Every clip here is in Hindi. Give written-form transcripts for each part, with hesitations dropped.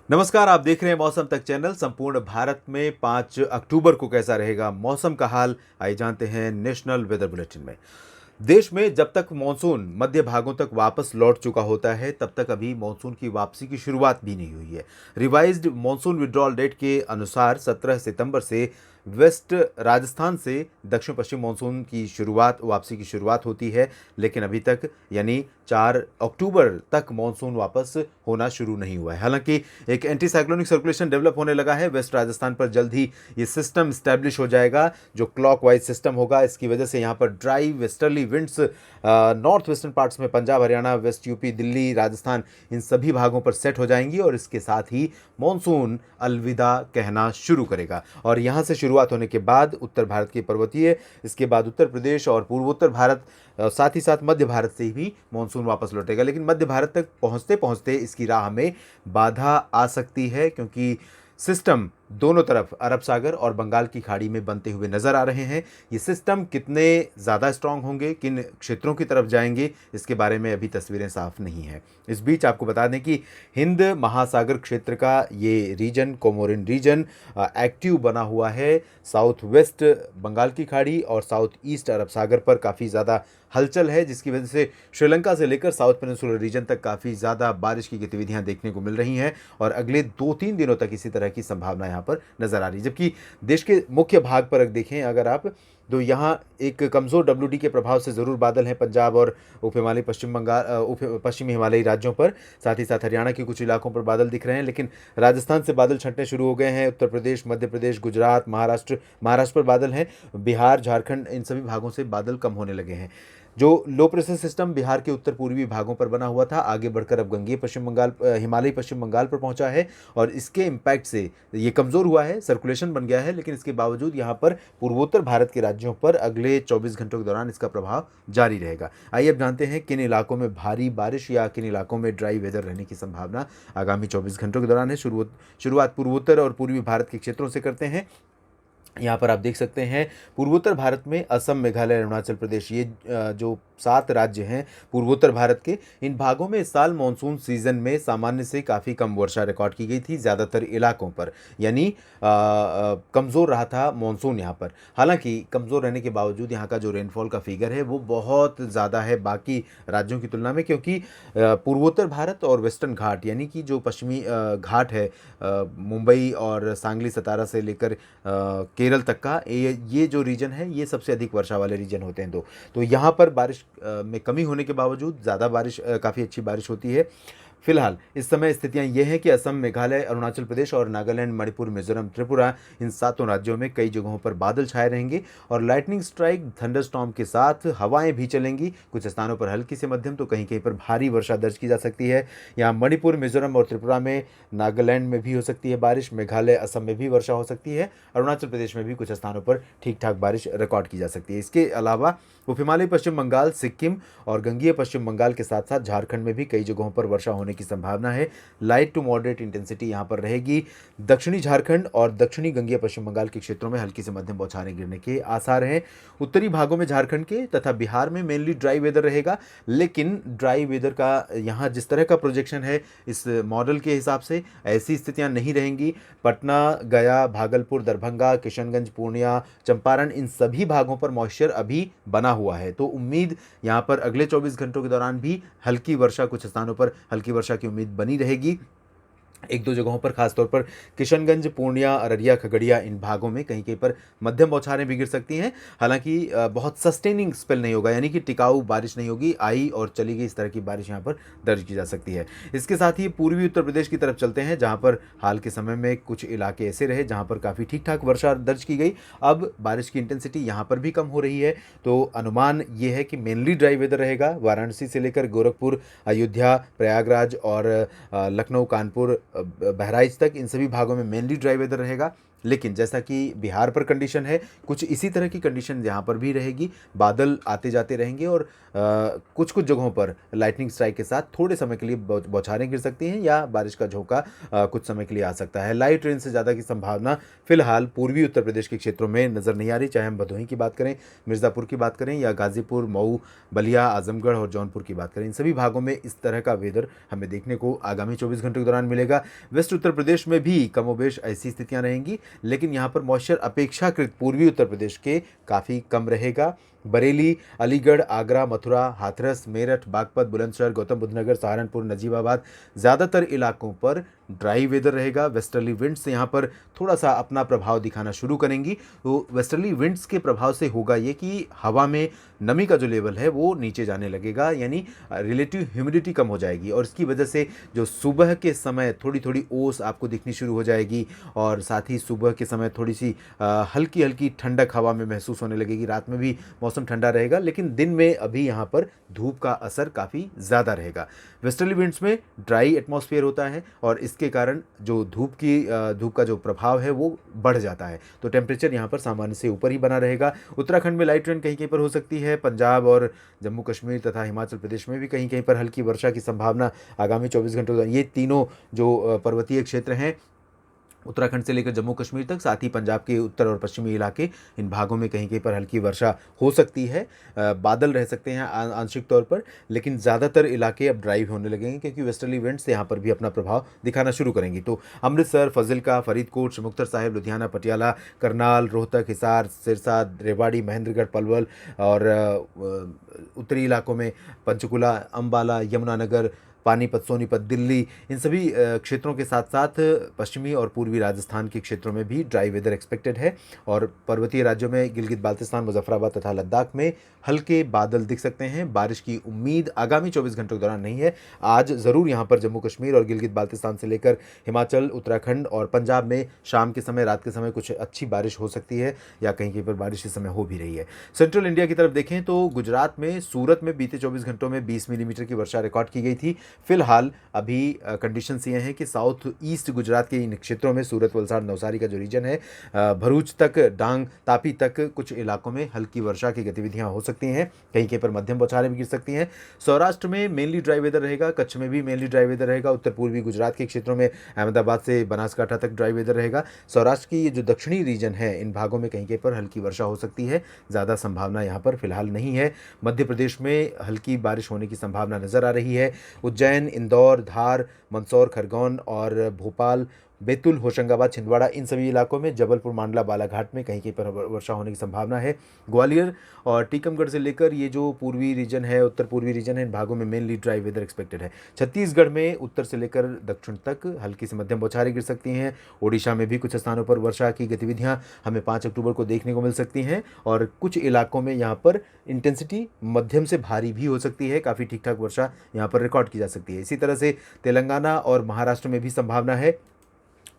नमस्कार, आप देख रहे हैं मौसम तक चैनल। संपूर्ण भारत में 5 अक्टूबर को कैसा रहेगा मौसम का हाल, आइए जानते हैं नेशनल वेदर बुलेटिन में। देश में जब तक मॉनसून मध्य भागों तक वापस लौट चुका होता है, तब तक अभी मॉनसून की वापसी की शुरुआत भी नहीं हुई है। रिवाइज्ड मॉनसून विड्रॉल डेट के अनुसार 17 सितंबर से वेस्ट राजस्थान से दक्षिण पश्चिम मॉनसून की वापसी की शुरुआत होती है, लेकिन अभी तक यानी 4 अक्टूबर तक मॉनसून वापस होना शुरू नहीं हुआ है। हालांकि एक एंटी साइक्लोनिक सर्कुलेशन डेवलप होने लगा है वेस्ट राजस्थान पर। जल्द ही ये सिस्टम स्टैब्लिश हो जाएगा, जो क्लॉकवाइज सिस्टम होगा। इसकी वजह से यहाँ पर dry westerly winds north western parts में पंजाब, हरियाणा, वेस्ट यूपी, दिल्ली, राजस्थान, इन सभी भागों पर सेट हो जाएंगी और इसके साथ ही मॉनसून अलविदा कहना शुरू करेगा। और यहाँ से शुरुआत होने के बाद उत्तर भारत के पर्वतीय, इसके बाद उत्तर प्रदेश और पूर्वोत्तर भारत, साथ ही साथ मध्य भारत से भी मॉनसून वापस लौटेगा। लेकिन मध्य भारत तक पहुंचते पहुंचते इसकी राह में बाधा आ सकती है, क्योंकि सिस्टम दोनों तरफ अरब सागर और बंगाल की खाड़ी में बनते हुए नजर आ रहे हैं। ये सिस्टम कितने ज़्यादा स्ट्रांग होंगे, किन क्षेत्रों की तरफ जाएंगे, इसके बारे में अभी तस्वीरें साफ नहीं हैं। इस बीच आपको बता दें कि हिंद महासागर क्षेत्र का ये रीजन, कोमोरिन रीजन, एक्टिव बना हुआ है। साउथ वेस्ट बंगाल की खाड़ी और साउथ ईस्ट अरब सागर पर काफ़ी ज़्यादा हलचल है, जिसकी वजह से श्रीलंका से लेकर साउथ पेनिनसुलर रीजन तक काफ़ी ज़्यादा बारिश की गतिविधियां देखने को मिल रही हैं और अगले 2-3 दिनों तक इसी तरह की संभावना यहाँ पर नज़र आ रही है। जबकि देश के मुख्य भाग पर देखें अगर आप, तो यहाँ एक कमज़ोर डब्ल्यूडी के प्रभाव से ज़रूर बादल हैं पंजाब और उप हिमालय पश्चिमी हिमालयी राज्यों पर। साथ ही साथ हरियाणा के कुछ इलाकों पर बादल दिख रहे हैं, लेकिन राजस्थान से बादल छंटने शुरू हो गए हैं। उत्तर प्रदेश, मध्य प्रदेश, गुजरात, महाराष्ट्र पर बादल हैं। बिहार, झारखंड, इन सभी भागों से बादल कम होने लगे हैं। जो लो प्रेशर सिस्टम बिहार के उत्तर पूर्वी भागों पर बना हुआ था, आगे बढ़कर अब हिमालयी पश्चिम बंगाल पर पहुंचा है और इसके इम्पैक्ट से ये कमज़ोर हुआ है, सर्कुलेशन बन गया है। लेकिन इसके बावजूद यहाँ पर पूर्वोत्तर भारत के राज्यों पर अगले 24 घंटों के दौरान इसका प्रभाव जारी रहेगा। आइए अब जानते हैं किन इलाकों में भारी बारिश या किन इलाकों में ड्राई वेदर रहने की संभावना आगामी 24 घंटों के दौरान है। शुरुआत पूर्वोत्तर और पूर्वी भारत के क्षेत्रों से करते हैं। यहाँ पर आप देख सकते हैं पूर्वोत्तर भारत में असम, मेघालय, अरुणाचल प्रदेश, ये जो 7 राज्य हैं पूर्वोत्तर भारत के, इन भागों में इस साल मानसून सीजन में सामान्य से काफ़ी कम वर्षा रिकॉर्ड की गई थी ज़्यादातर इलाकों पर। यानी कमज़ोर रहा था मानसून यहाँ पर। हालांकि कमज़ोर रहने के बावजूद यहाँ का जो रेनफॉल का फिगर है वो बहुत ज़्यादा है बाकी राज्यों की तुलना में, क्योंकि पूर्वोत्तर भारत और वेस्टर्न घाट यानी कि जो पश्चिमी घाट है, मुंबई और सांगली, सतारा से लेकर केरल तक का, ये जो रीजन है ये सबसे अधिक वर्षा वाले रीजन होते हैं। तो यहाँ पर बारिश में कमी होने के बावजूद ज़्यादा बारिश, काफ़ी अच्छी बारिश होती है। फिलहाल इस समय स्थितियां ये हैं कि असम, मेघालय, अरुणाचल प्रदेश और नागालैंड, मणिपुर, मिजोरम, त्रिपुरा, इन 7 राज्यों में कई जगहों पर बादल छाए रहेंगे और लाइटनिंग स्ट्राइक, थंडरस्टॉर्म के साथ हवाएं भी चलेंगी। कुछ स्थानों पर हल्की से मध्यम तो कहीं कहीं पर भारी वर्षा दर्ज की जा सकती है। यहाँ मणिपुर, मिजोरम और त्रिपुरा में, नागालैंड में भी हो सकती है बारिश, मेघालय, असम में भी वर्षा हो सकती है, अरुणाचल प्रदेश में भी कुछ स्थानों पर ठीक ठाक बारिश रिकॉर्ड की जा सकती है। इसके अलावा उप हिमालयी पश्चिम बंगाल, सिक्किम और गंगीय पश्चिम बंगाल के साथ साथ झारखंड में भी कई जगहों पर वर्षा होने की संभावना है। लाइट टू मॉडरेट इंटेंसिटी यहाँ पर रहेगी। दक्षिणी झारखंड और दक्षिणी गंगीय पश्चिम बंगाल के क्षेत्रों में हल्की से मध्यम बौछारें गिरने के आसार हैं। उत्तरी भागों में झारखंड के तथा बिहार में मेनली ड्राई वेदर रहेगा, लेकिन ड्राई वेदर का यहाँ जिस तरह का प्रोजेक्शन है इस मॉडल के हिसाब से ऐसी स्थितियाँ नहीं रहेंगी। पटना, गया, भागलपुर, दरभंगा, किशनगंज, पूर्णिया, चंपारण, इन सभी भागों पर मॉइस्चर अभी बना हुआ है। तो उम्मीद यहाँ पर अगले 24 घंटों के दौरान भी हल्की वर्षा, कुछ स्थानों पर हल्की वर्षा की उम्मीद बनी रहेगी। 1-2 जगहों पर खासतौर पर किशनगंज, पूर्णिया, अररिया, खगड़िया, इन भागों में कहीं कहीं पर मध्यम बौछारें भी गिर सकती हैं। हालांकि बहुत सस्टेनिंग स्पेल नहीं होगा, यानी कि टिकाऊ बारिश नहीं होगी, आई और चली गई इस तरह की बारिश यहाँ पर दर्ज की जा सकती है। इसके साथ ही पूर्वी उत्तर प्रदेश की तरफ चलते हैं, जहाँ पर हाल के समय में कुछ इलाके ऐसे रहे जहाँ पर काफ़ी ठीक ठाक वर्षा दर्ज की गई। अब बारिश की इंटेंसिटी यहाँ पर भी कम हो रही है। तो अनुमान ये है कि मेनली ड्राई वेदर रहेगा। वाराणसी से लेकर गोरखपुर, अयोध्या, प्रयागराज और लखनऊ, कानपुर, बहराइच तक, इन सभी भागों में मेनली ड्राई वेदर रहेगा। लेकिन जैसा कि बिहार पर कंडीशन है, कुछ इसी तरह की कंडीशन यहाँ पर भी रहेगी। बादल आते जाते रहेंगे और कुछ कुछ जगहों पर लाइटनिंग स्ट्राइक के साथ थोड़े समय के लिए बौछारें गिर सकती हैं या बारिश का झोंका कुछ समय के लिए आ सकता है। लाइट रेन से ज़्यादा की संभावना फिलहाल पूर्वी उत्तर प्रदेश के क्षेत्रों में नज़र नहीं आ रही, चाहे हम भदोही की बात करें, मिर्ज़ापुर की बात करें या गाज़ीपुर, मऊ, बलिया, आजमगढ़ और जौनपुर की बात करें। इन सभी भागों में इस तरह का वेदर हमें देखने को आगामी 24 घंटों के दौरान मिलेगा। वेस्ट उत्तर प्रदेश में भी कमोबेश ऐसी स्थितियां रहेंगी, लेकिन यहाँ पर मॉइस्चर अपेक्षाकृत पूर्वी उत्तर प्रदेश के काफ़ी कम रहेगा। बरेली, अलीगढ़, आगरा, मथुरा, हाथरस, मेरठ, बागपत, बुलंदशहर, गौतम बुद्ध नगर, सहारनपुर, नजीबाबाद, ज़्यादातर इलाकों पर ड्राई वेदर रहेगा। वेस्टर्ली विंड्स यहाँ पर थोड़ा सा अपना प्रभाव दिखाना शुरू करेंगी। तो वेस्टर्ली विंड्स के प्रभाव से होगा ये कि हवा में नमी का जो लेवल है वो नीचे जाने लगेगा, यानी रिलेटिव ह्यूमिडिटी कम हो जाएगी और इसकी वजह से जो सुबह के समय थोड़ी थोड़ी ओस आपको दिखनी शुरू हो जाएगी और साथ ही सुबह के समय थोड़ी सी हल्की हल्की ठंडक हवा में महसूस होने लगेगी। रात में भी मौसम ठंडा रहेगा, लेकिन दिन में अभी यहाँ पर धूप का असर काफ़ी ज़्यादा रहेगा। वेस्टर्ली विंड्स में ड्राई एटमॉस्फेयर होता है और इसके कारण जो धूप का जो प्रभाव है वो बढ़ जाता है, तो टेम्परेचर यहाँ पर सामान्य से ऊपर ही बना रहेगा। उत्तराखंड में लाइट रेन कहीं कहीं पर हो सकती है। पंजाब और जम्मू कश्मीर तथा हिमाचल प्रदेश में भी कहीं कहीं पर हल्की वर्षा की संभावना आगामी 24 घंटों। ये तीनों जो पर्वतीय क्षेत्र हैं, उत्तराखंड से लेकर जम्मू कश्मीर तक, साथ ही पंजाब के उत्तर और पश्चिमी इलाके, इन भागों में कहीं कहीं पर हल्की वर्षा हो सकती है। बादल रह सकते हैं आंशिक तौर पर, लेकिन ज़्यादातर इलाके अब ड्राई होने लगेंगे क्योंकि वेस्टर्ली विंड्स यहाँ पर भी अपना प्रभाव दिखाना शुरू करेंगी। तो अमृतसर, फजिल्का, फरीदकोट, मुक्तसर साहिब, लुधियाना, पटियाला, करनाल, रोहतक, हिसार, सिरसा, रेवाड़ी, महेंद्रगढ़, पलवल और उत्तरी इलाकों में पंचकुला, अम्बाला, यमुनानगर, पानीपत, सोनीपत, दिल्ली, इन सभी क्षेत्रों के साथ साथ पश्चिमी और पूर्वी राजस्थान के क्षेत्रों में भी ड्राई वेदर एक्सपेक्टेड है। और पर्वतीय राज्यों में गिलगित बाल्तिस्तान, मुजफ्फराबाद तथा लद्दाख में हल्के बादल दिख सकते हैं। बारिश की उम्मीद आगामी 24 घंटों के दौरान नहीं है। आज ज़रूर यहाँ पर जम्मू कश्मीर और गिलगित बाल्तिस्तान से लेकर हिमाचल, उत्तराखंड और पंजाब में शाम के समय, रात के समय कुछ अच्छी बारिश हो सकती है या कहीं कहीं पर बारिश इस समय हो भी रही है। सेंट्रल इंडिया की तरफ देखें तो गुजरात में, सूरत में बीते 24 घंटों में 20 मिलीमीटर की वर्षा रिकॉर्ड की गई थी। फिलहाल अभी कंडीशंस ये हैं कि साउथ ईस्ट गुजरात के इन क्षेत्रों में, सूरत, वलसाड़, नवसारी का जो रीजन है, भरूच तक, डांग, तापी तक कुछ इलाकों में हल्की वर्षा की गतिविधियां हो सकती हैं। कहीं कहीं पर मध्यम बौछारें भी गिर सकती हैं। सौराष्ट्र में मेनली ड्राई वेदर रहेगा, कच्छ में भी मेनली ड्राई वेदर रहेगा। उत्तर पूर्वी गुजरात के क्षेत्रों में अहमदाबाद से बनासकांठा तक ड्राई वेदर रहेगा। सौराष्ट्र की ये जो दक्षिणी रीजन है, इन भागों में कहीं कहीं पर हल्की वर्षा हो सकती है, ज़्यादा संभावना यहाँ पर फिलहाल नहीं है। मध्य प्रदेश में हल्की बारिश होने की संभावना नजर आ रही है। उज्जैन, इंदौर, धार, मंदसौर, खरगोन और भोपाल, बैतूल, होशंगाबाद, छिंदवाड़ा, इन सभी इलाकों में, जबलपुर, मांडला, बालाघाट में कहीं कहीं पर वर्षा होने की संभावना है। ग्वालियर और टीकमगढ़ से लेकर ये जो पूर्वी रीजन है, उत्तर पूर्वी रीजन है, इन भागों में मेनली ड्राई वेदर एक्सपेक्टेड है। छत्तीसगढ़ में उत्तर से लेकर दक्षिण तक हल्की से मध्यम बौछारें गिर सकती हैं। ओडिशा में भी कुछ स्थानों पर वर्षा की गतिविधियां हमें 5 अक्टूबर को देखने को मिल सकती हैं और कुछ इलाकों में यहाँ पर इंटेंसिटी मध्यम से भारी भी हो सकती है। काफ़ी ठीक ठाक वर्षा यहाँ पर रिकॉर्ड की जा सकती है। इसी तरह से तेलंगाना और महाराष्ट्र में भी संभावना है।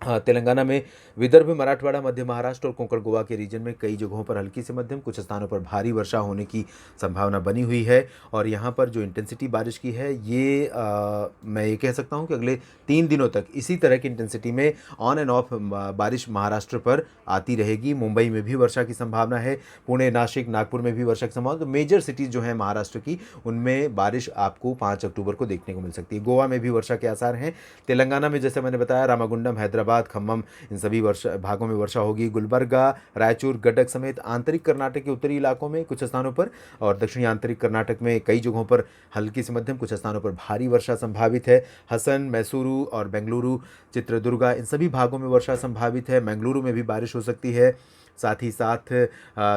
हाँ, तेलंगाना में विदर्भ, मराठवाड़ा, मध्य महाराष्ट्र और कोंकण गोवा के रीजन में कई जगहों पर हल्की से मध्यम, कुछ स्थानों पर भारी वर्षा होने की संभावना बनी हुई है। और यहाँ पर जो इंटेंसिटी बारिश की है, ये मैं ये कह सकता हूँ कि अगले 3 दिनों तक इसी तरह की इंटेंसिटी में ऑन एंड ऑफ बारिश महाराष्ट्र पर आती रहेगी। मुंबई में भी वर्षा की संभावना है, पुणे, नासिक, नागपुर में भी वर्षा की संभावना। तो मेजर सिटीज़ जो हैं महाराष्ट्र की, उनमें बारिश आपको 5 अक्टूबर को देखने को मिल सकती है। गोवा में भी वर्षा के आसार हैं। तेलंगाना में जैसे मैंने बताया, रामागुंडम, हैदराबाद, खम्मम, इन सभी भागों में वर्षा होगी। गुलबर्गा, रायचूर, गडक समेत आंतरिक कर्नाटक के उत्तरी इलाकों में कुछ स्थानों पर और दक्षिणी आंतरिक कर्नाटक में कई जगहों पर हल्की से मध्यम, कुछ स्थानों पर भारी वर्षा संभावित है। हसन, मैसूरू और बेंगलुरु, चित्रदुर्गा, इन सभी भागों में वर्षा संभावित है। बेंगलुरु में भी बारिश हो सकती है। साथ ही साथ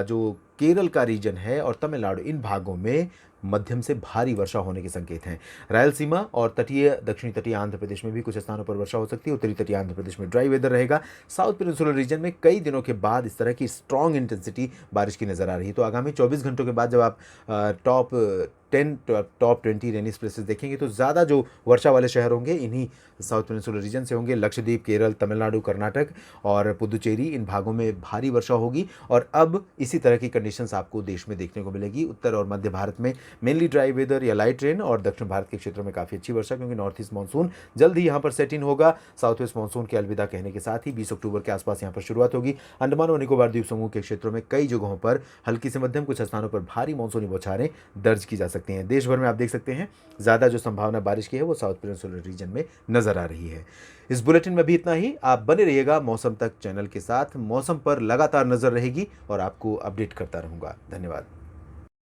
जो केरल का रीजन है और तमिलनाडु, इन भागों में मध्यम से भारी वर्षा होने के संकेत हैं। रायलसीमा और दक्षिणी तटीय आंध्र प्रदेश में भी कुछ स्थानों पर वर्षा हो सकती है। उत्तरी तटीय आंध्र प्रदेश में ड्राई वेदर रहेगा। साउथ पेनिनसुलर रीजन में कई दिनों के बाद इस तरह की स्ट्रॉन्ग इंटेंसिटी बारिश की नज़र आ रही है। तो आगामी 24 घंटों के बाद जब आप टॉप टॉप 20 रेनीज प्लेसेस देखेंगे तो ज़्यादा जो वर्षा वाले शहर होंगे इन्हीं साउथ पेनिनसुलर रीजन से होंगे। लक्षद्वीप, केरल, तमिलनाडु, कर्नाटक और पुदुचेरी, इन भागों में भारी वर्षा होगी। और अब इसी तरह की कंडीशंस आपको देश में देखने को मिलेगी। उत्तर और मध्य भारत में मेनली ड्राई वेदर या लाइट रेन, और दक्षिण भारत के क्षेत्रों में काफ़ी अच्छी वर्षा, क्योंकि नॉर्थ ईस्ट मानसून जल्द ही यहाँ पर सेट इन होगा। साउथ वेस्ट मानसून के अलविदा कहने के साथ ही 20 अक्टूबर के आसपास यहाँ पर शुरुआत होगी। अंडमान और निकोबार द्वीप समूह के क्षेत्रों में कई जगहों पर हल्की से मध्यम, कुछ स्थानों पर भारी मानसूनी बौछारें दर्ज की जा सकती हैं। देश भर में आप देख सकते हैं ज़्यादा जो संभावना बारिश की है वो साउथ पेनिनसुलर रीजन में नजर आ रही है। इस बुलेटिन में भी इतना ही। आप बने रहिएगा मौसम तक चैनल के साथ। मौसम पर लगातार नजर रहेगी और आपको अपडेट करता रहूंगा। धन्यवाद।